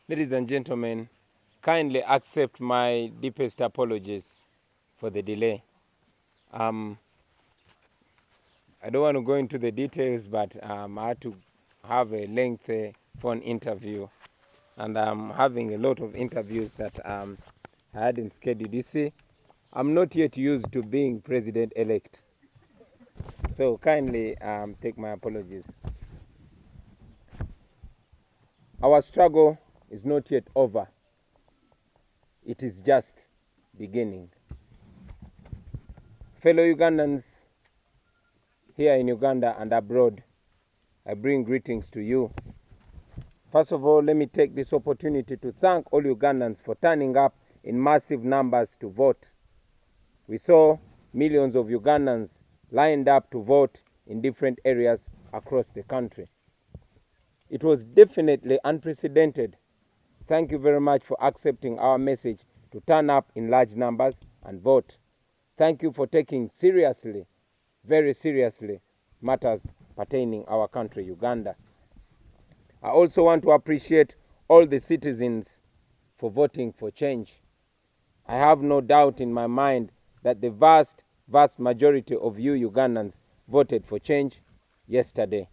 Ladies and gentlemen, kindly accept my deepest apologies for the delay. I don't want to go into the details, but I had to have a lengthy phone interview, and I'm having a lot of interviews that I hadn't scheduled. You see, I'm not yet used to being president-elect, so kindly take my apologies. Our struggle is not yet over. It is just beginning. Fellow Ugandans here in Uganda and abroad, I bring greetings to you. First of all, let me take this opportunity to thank all Ugandans for turning up in massive numbers to vote. We saw millions of Ugandans lined up to vote in different areas across the country. It was definitely unprecedented. Thank you very much for accepting our message to turn up in large numbers and vote. Thank you for taking seriously, very seriously, matters pertaining our country, Uganda. I also want to appreciate all the citizens for voting for change. I have no doubt in my mind that the vast majority of you Ugandans voted for change yesterday.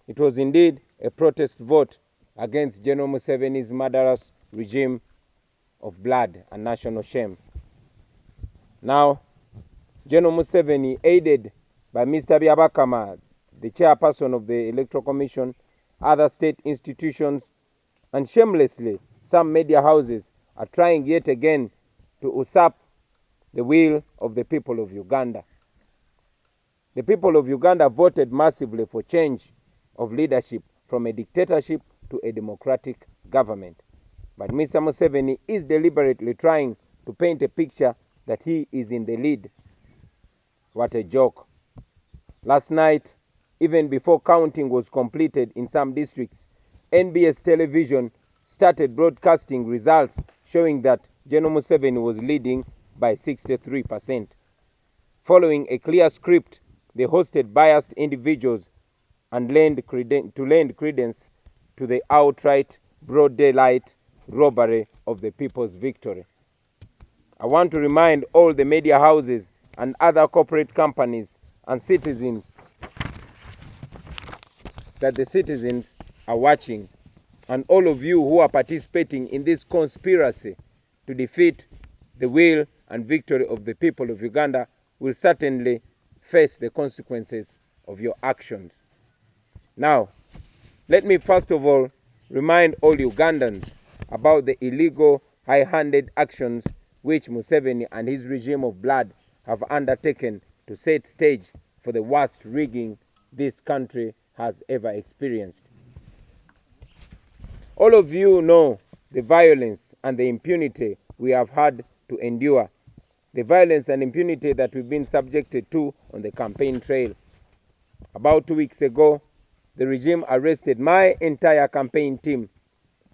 It was indeed a protest vote against General Museveni's murderous regime of blood and national shame. Now, General Museveni, aided by Mr. Byabakama, the chairperson of the Electoral Commission, other state institutions, and shamelessly some media houses are trying yet again to usurp the will of the people of Uganda. The people of Uganda voted massively for change of leadership from a dictatorship to a democratic government. But Mr. Museveni is deliberately trying to paint a picture that he is in the lead. What a joke. Last night, even before counting was completed in some districts, NBS television started broadcasting results showing that General Museveni was leading by 63%. Following a clear script, they hosted biased individuals and lend credence to the outright broad daylight robbery of the people's victory. I want to remind all the media houses and other corporate companies and citizens that the citizens are watching, and all of you who are participating in this conspiracy to defeat the will and victory of the people of Uganda will certainly face the consequences of your actions. Now, let me first of all remind all Ugandans about the illegal, high-handed actions which Museveni and his regime of blood have undertaken to set stage for the worst rigging this country has ever experienced. All of you know the violence and the impunity we have had to endure, the violence and impunity that we've been subjected to on the campaign trail. About 2 weeks ago, the regime arrested my entire campaign team,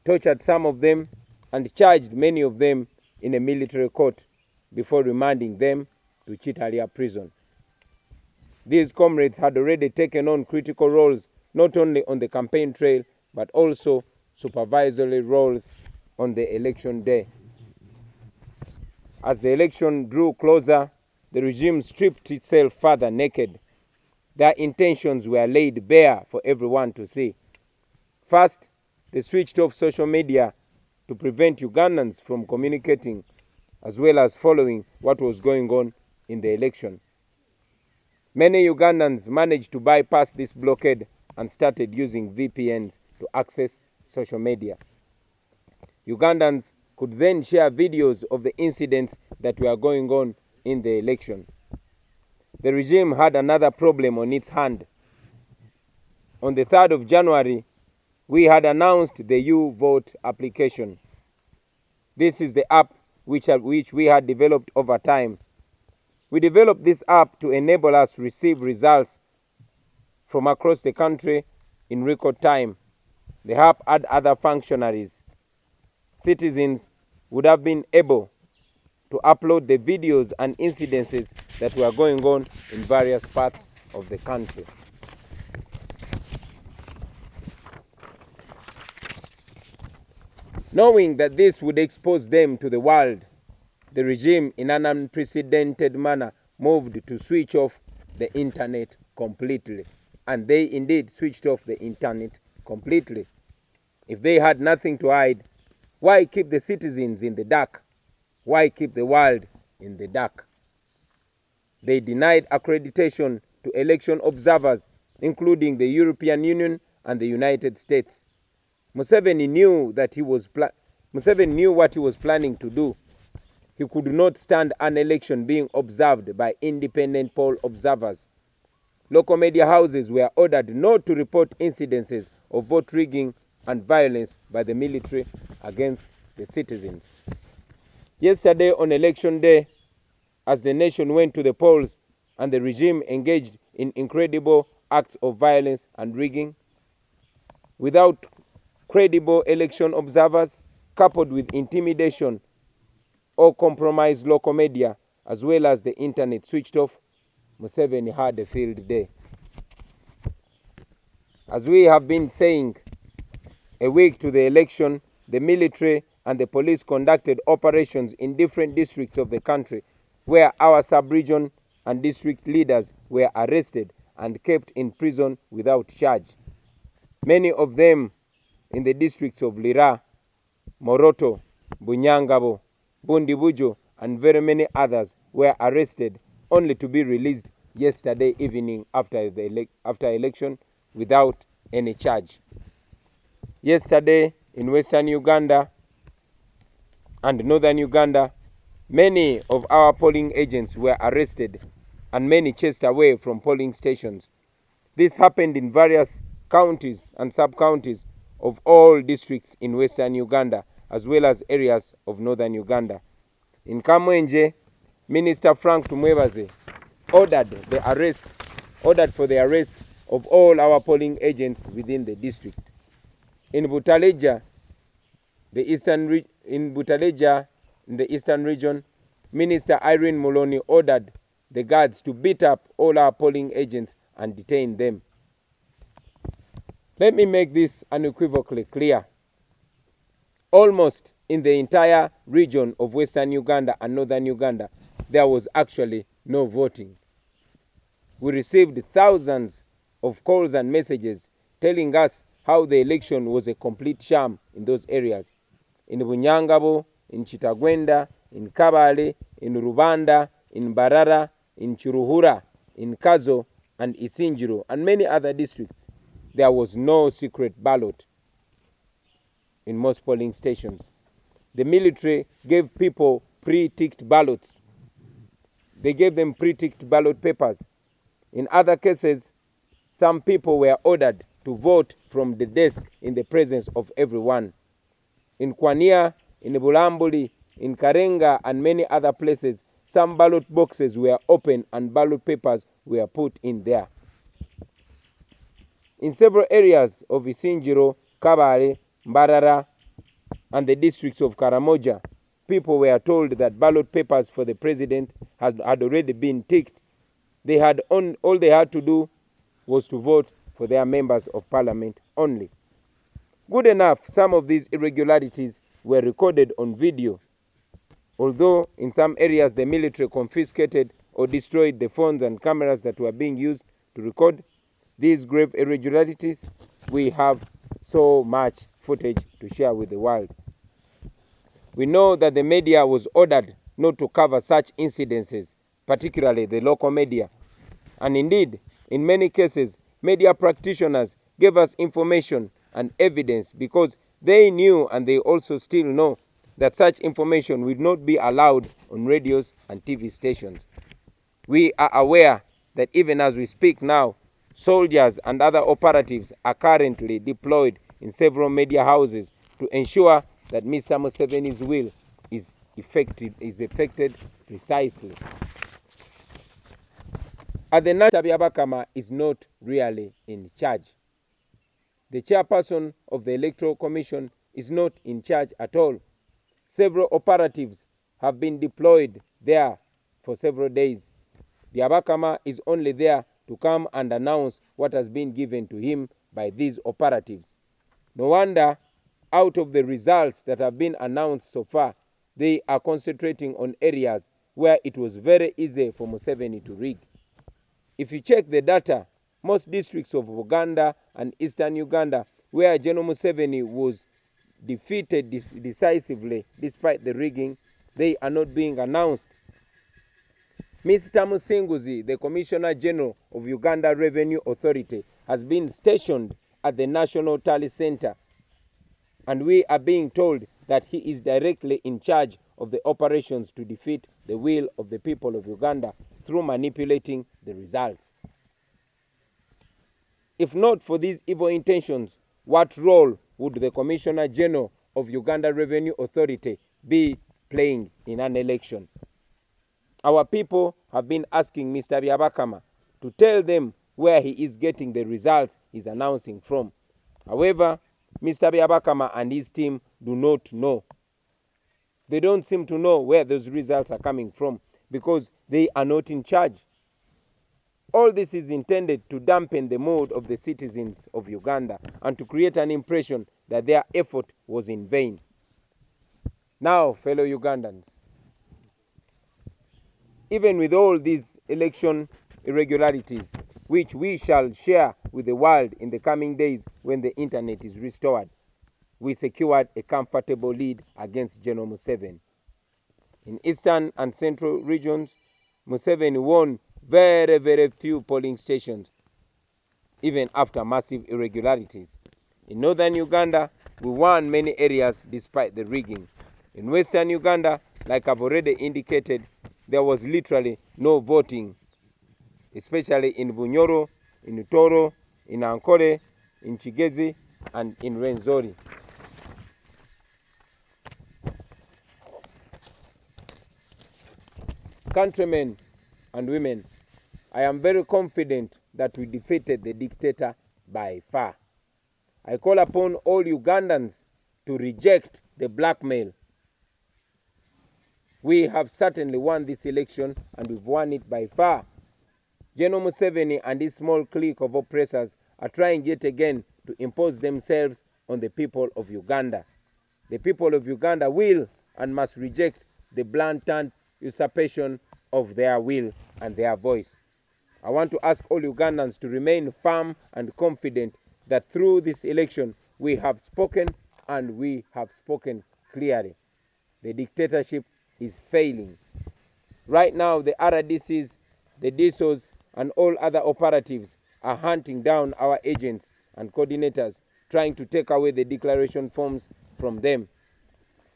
tortured some of them, and charged many of them in a military court before remanding them to Chitalia prison. These comrades had already taken on critical roles not only on the campaign trail but also supervisory roles on the election day. As the election drew closer, the regime stripped itself further naked. Their intentions were laid bare for everyone to see. First, they switched off social media to prevent Ugandans from communicating as well as following what was going on in the election. Many Ugandans managed to bypass this blockade and started using VPNs to access social media. Ugandans could then share videos of the incidents that were going on in the election. The regime had another problem on its hand. On the 3rd of January, we had announced the U-Vote application. This is the app which we had developed over time. We developed this app to enable us to receive results from across the country in record time. The app had other functionaries. Citizens would have been able to upload the videos and incidences that were going on in various parts of the country. Knowing that this would expose them to the world, the regime, in an unprecedented manner, moved to switch off the internet completely. And they indeed switched off the internet completely. If they had nothing to hide, why keep the citizens in the dark? Why keep the world in the dark? They denied accreditation to election observers, including the European Union and the United States. Museveni knew what he was planning to do. He could not stand an election being observed by independent poll observers. Local media houses were ordered not to report incidences of vote rigging and violence by the military against the citizens. Yesterday, on election day, as the nation went to the polls and the regime engaged in incredible acts of violence and rigging, without credible election observers, coupled with intimidation or compromised local media, as well as the internet switched off, Museveni had a field day. As we have been saying, a week to the election, the military and the police conducted operations in different districts of the country where our sub-region and district leaders were arrested and kept in prison without charge. Many of them in the districts of Lira, Moroto, Bunyangabo, Bundibujo, and very many others were arrested only to be released yesterday evening after election without any charge. Yesterday in Western Uganda and Northern Uganda, many of our polling agents were arrested and many chased away from polling stations. This happened in various counties and sub-counties of all districts in Western Uganda, as well as areas of Northern Uganda. In Kamwenje, Minister Frank Tumwebaze ordered for the arrest of all our polling agents within the district. In Butaleja, in the eastern region, Minister Irene Muloni ordered the guards to beat up all our polling agents and detain them. Let me make this unequivocally clear. Almost in the entire region of Western Uganda and Northern Uganda, there was actually no voting. We received thousands of calls and messages telling us how the election was a complete sham in those areas. In Bunyangabo, in Chitagwenda, in Kabale, in Rubanda, in Barara, in Chiruhura, in Kazo, and Isinjiro, and many other districts, there was no secret ballot in most polling stations. The military gave people pre-ticked ballots. They gave them pre-ticked ballot papers. In other cases, some people were ordered to vote from the desk in the presence of everyone. In Kwania, in Bulambuli, in Karenga, and many other places, some ballot boxes were opened and ballot papers were put in there. In several areas of Isinjiro, Kabale, Mbarara, and the districts of Karamoja, people were told that ballot papers for the president had already been ticked. All they had to do was to vote for their members of parliament only. Good enough, some of these irregularities were recorded on video, although in some areas the military confiscated or destroyed the phones and cameras that were being used to record these grave irregularities. We have so much footage to share with the world. We know that the media was ordered not to cover such incidences, particularly the local media. And indeed, in many cases, media practitioners gave us information and evidence because they knew, and they also still know, that such information would not be allowed on radios and TV stations. We are aware that even as we speak now, soldiers and other operatives are currently deployed in several media houses to ensure that Mr. Museveni's will is affected precisely. At the national, Byabakama is not really in charge. The chairperson of the Electoral Commission is not in charge at all. Several operatives have been deployed there for several days. Byabakama is only there to come and announce what has been given to him by these operatives. No wonder, out of the results that have been announced so far, they are concentrating on areas where it was very easy for Museveni to rig. If you check the data, most districts of Uganda and eastern Uganda, where General Museveni was defeated decisively despite the rigging, they are not being announced. Mr. Musinguzi, the Commissioner General of Uganda Revenue Authority, has been stationed at the National Tally Center, and we are being told that he is directly in charge of the operations to defeat the will of the people of Uganda through manipulating the results. If not for these evil intentions, what role would the Commissioner General of Uganda Revenue Authority be playing in an election? Our people have been asking Mr. Byabakama to tell them where he is getting the results he's announcing from. However, Mr. Byabakama and his team do not know. They don't seem to know where those results are coming from because they are not in charge. All this is intended to dampen the mood of the citizens of Uganda and to create an impression that their effort was in vain. Now, fellow Ugandans, even with all these election irregularities, which we shall share with the world in the coming days when the internet is restored, we secured a comfortable lead against General Museveni. In eastern and central regions, Museveni won very, very few polling stations, even after massive irregularities. In northern Uganda, we won many areas despite the rigging. In western Uganda, like I've already indicated, there was literally no voting, especially in Bunyoro, in Utoro, in Ankole, in Kigezi, and in Rwenzori. Countrymen and women, I am very confident that we defeated the dictator by far. I call upon all Ugandans to reject the blackmail. We have certainly won this election, and we've won it by far. General Museveni and his small clique of oppressors are trying yet again to impose themselves on the people of Uganda. The people of Uganda will and must reject the blatant usurpation of their will and their voice. I want to ask all Ugandans to remain firm and confident that through this election we have spoken, and we have spoken clearly. The dictatorship is failing. Right now, the RDCs, the DSOs, and all other operatives are hunting down our agents and coordinators, trying to take away the declaration forms from them.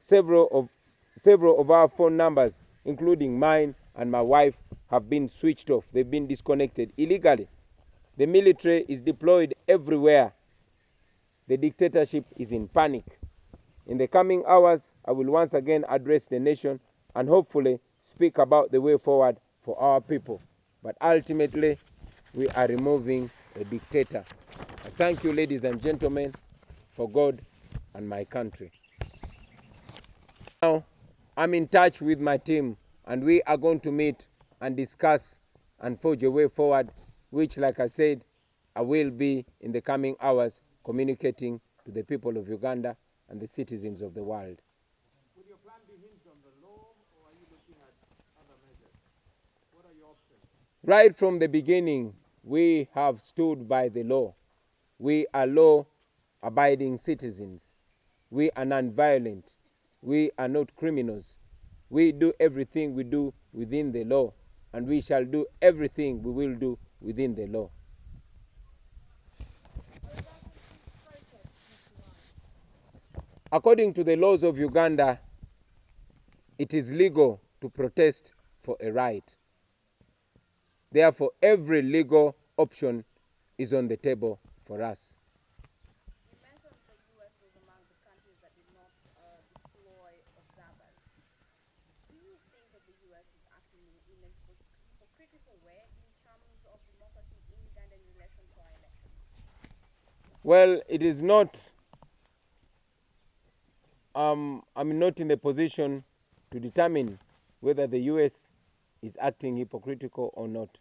Several of our phone numbers, including mine and my wife, have been switched off. They've been disconnected illegally. The military is deployed everywhere. The dictatorship is in panic. In the coming hours, I will once again address the nation and hopefully speak about the way forward for our people. But ultimately, we are removing a dictator. I thank you, ladies and gentlemen, for God and my country. Now, I'm in touch with my team, and we are going to meet and discuss and forge a way forward, which, like I said, I will be in the coming hours communicating to the people of Uganda and the citizens of the world. Would your plan be hinged on the law, or are you looking at other measures? What are your options? Right from the beginning, we have stood by the law. We are law-abiding citizens. We are non-violent. We are not criminals. We do everything we do within the law, and we shall do everything we will do within the law. According to the laws of Uganda, it is legal to protest for a right. Therefore, every legal option is on the table for us. You mentioned the U.S. was among the countries that did not deploy observers. the US is acting in a hypocritical way in terms of democracy in Uganda in relation to our elections? Well, it is not, I'm not in the position to determine whether the US is acting hypocritical or not.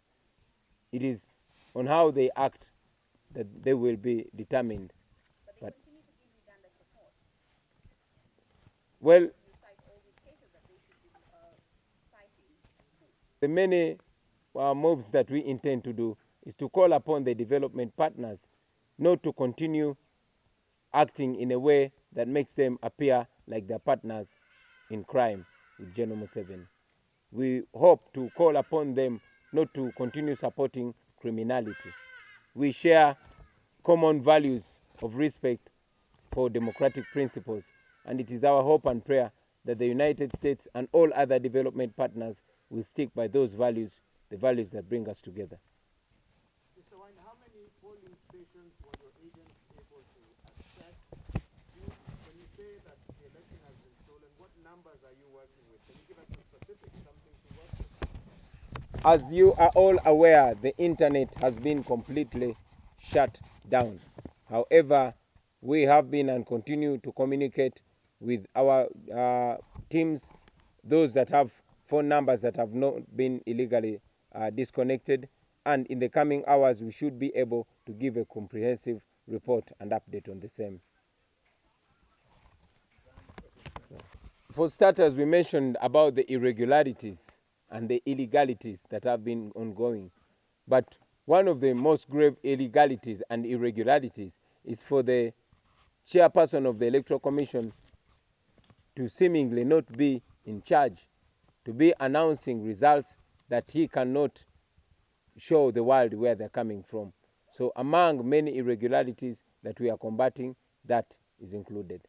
It is on how they act that they will be determined. But they continue to give Uganda support. Well, You cite all these cases that they should be citing. the many moves that we intend to do is to call upon the development partners not to continue acting in a way that makes them appear like their partners in crime with General Museveni. We hope to call upon them not to continue supporting criminality. We share common values of respect for democratic principles, and it is our hope and prayer that the United States and all other development partners will stick by those values, the values that bring us together. Mr. Wine, how many polling stations were your agents able to access? When you say that the election has been stolen, what numbers are you working with? Can you give us some specifics, something to work with? As you are all aware, the internet has been completely shut down. However, we have been and continue to communicate with our teams, those that have phone numbers that have not been illegally disconnected, and in the coming hours we should be able to give a comprehensive report and update on the same. For starters, we mentioned about the irregularities and the illegalities that have been ongoing. But one of the most grave illegalities and irregularities is for the chairperson of the Electoral Commission to seemingly not be in charge, to be announcing results that he cannot show the world where they're coming from. So among many irregularities that we are combating, that is included.